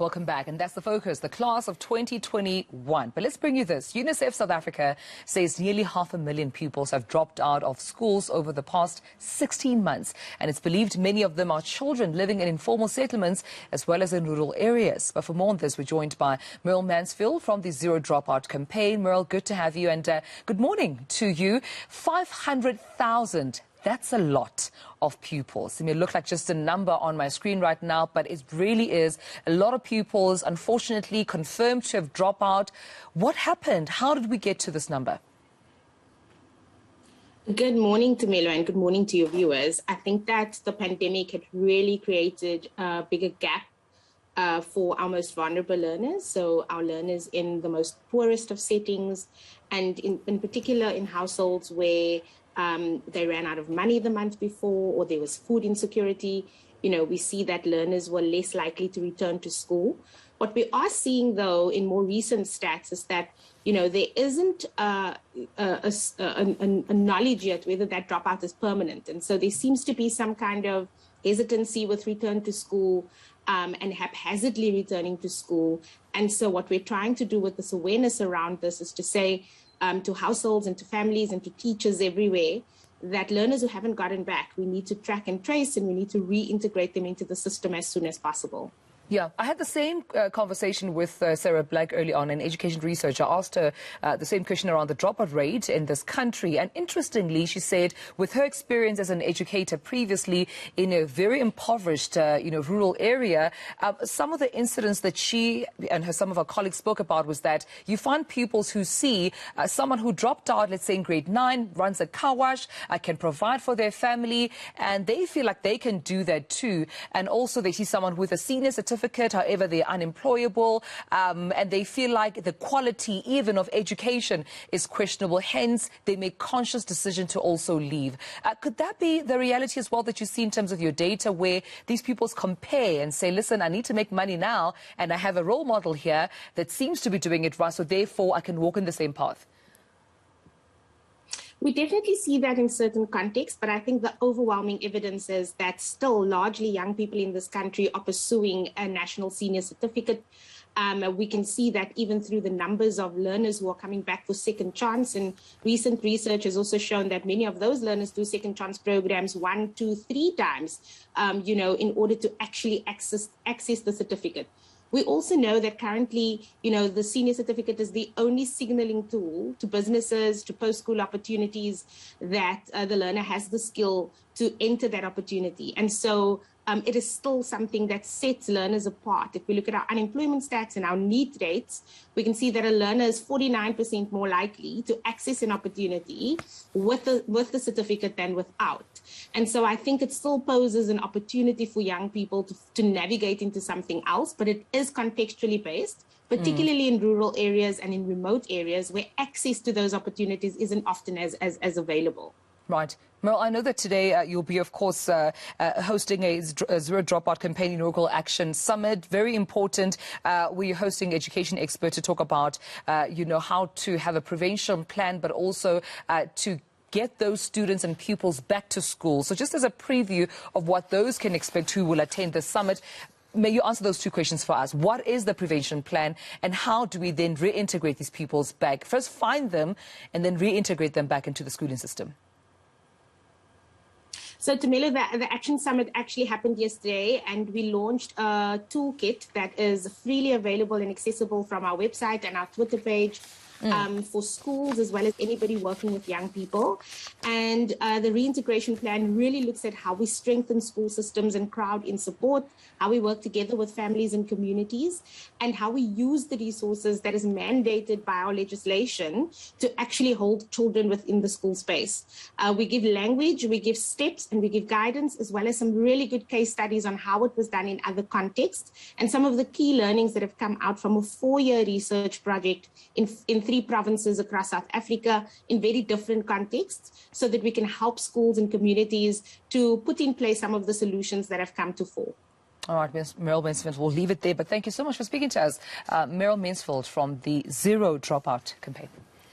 welcome back. And that's the focus, the class of 2021. But let's bring you this. UNICEF South Africa says nearly 500,000 pupils have dropped out of schools over the past 16 months. And it's believed many of them are children living in informal settlements as well as in rural areas. But for more on this, we're joined by Merle Mansfield from the Zero Dropout campaign. Merle, good to have you, and good morning to you. 500,000. That's a lot of pupils. It may look like just a number on my screen right now, but it really is a lot of pupils, unfortunately, confirmed to have dropped out. What happened? How did we get to this number? Good morning, Tumelo, and good morning to your viewers. I think that the pandemic had really created a bigger gap for our most vulnerable learners, so our learners in the most poorest of settings, and in particular in households where they ran out of money the month before, or there was food insecurity. We see that learners were less likely to return to school. What we are seeing, though, in more recent stats is that, there isn't a knowledge yet whether that dropout is permanent. And so there seems to be some kind of hesitancy with return to school and haphazardly returning to school. And so what we're trying to do with this awareness around this is to say, to households and to families and to teachers everywhere, that learners who haven't gotten back, we need to track and trace, and we need to reintegrate them into the system as soon as possible. Yeah, I had the same conversation with Sarah Black early on, an education researcher. I asked her the same question around the dropout rate in this country. And interestingly, she said with her experience as an educator previously in a very impoverished, rural area, some of the incidents that she and some of her colleagues spoke about was that you find pupils who see someone who dropped out, let's say in grade 9, runs a car wash, can provide for their family, and they feel like they can do that too. And also they see someone with a senior certificate, however, they're unemployable, and they feel like the quality even of education is questionable. Hence, they make conscious decision to also leave. Could that be the reality as well that you see in terms of your data, where these pupils compare and say, listen, I need to make money now, and I have a role model here that seems to be doing it right, so therefore I can walk in the same path? We definitely see that in certain contexts, but I think the overwhelming evidence is that still largely young people in this country are pursuing a national senior certificate. We can see that even through the numbers of learners who are coming back for second chance, and recent research has also shown that many of those learners do second chance programs 1, 2, 3 times, in order to actually access the certificate. We also know that currently, the senior certificate is the only signaling tool to businesses, to post-school opportunities, that the learner has the skill to enter that opportunity. And so it is still something that sets learners apart. If we look at our unemployment stats and our need rates, we can see that a learner is 49% more likely to access an opportunity with the certificate than without. And so I think it still poses an opportunity for young people to navigate into something else, but it is contextually based, particularly in rural areas and in remote areas where access to those opportunities isn't often as available. Right. Merle, I know that today you'll be, of course, hosting a Zero Dropout Campaign Inaugural Action Summit. Very important. We're hosting education experts to talk about, how to have a prevention plan, but also to get those students and pupils back to school. So just as a preview of what those can expect who will attend the summit, may you answer those 2 questions for us. What is the prevention plan, and how do we then reintegrate these pupils back? First, find them and then reintegrate them back into the schooling system. So, Tumelo, the Action Summit actually happened yesterday, and we launched a toolkit that is freely available and accessible from our website and our Twitter page for schools as well as anybody working with young people. And the reintegration plan really looks at how we strengthen school systems and crowd in support, how we work together with families and communities, and how we use the resources that is mandated by our legislation to actually hold children within the school space. We give language, we give steps, and we give guidance, as well as some really good case studies on how it was done in other contexts, and some of the key learnings that have come out from a 4-year research project in 3 provinces across South Africa in very different contexts, so that we can help schools and communities to put in place some of the solutions that have come to fore. All right, Merle Mansfield, we'll leave it there, but thank you so much for speaking to us. Merle Mansfield from the Zero Dropout campaign.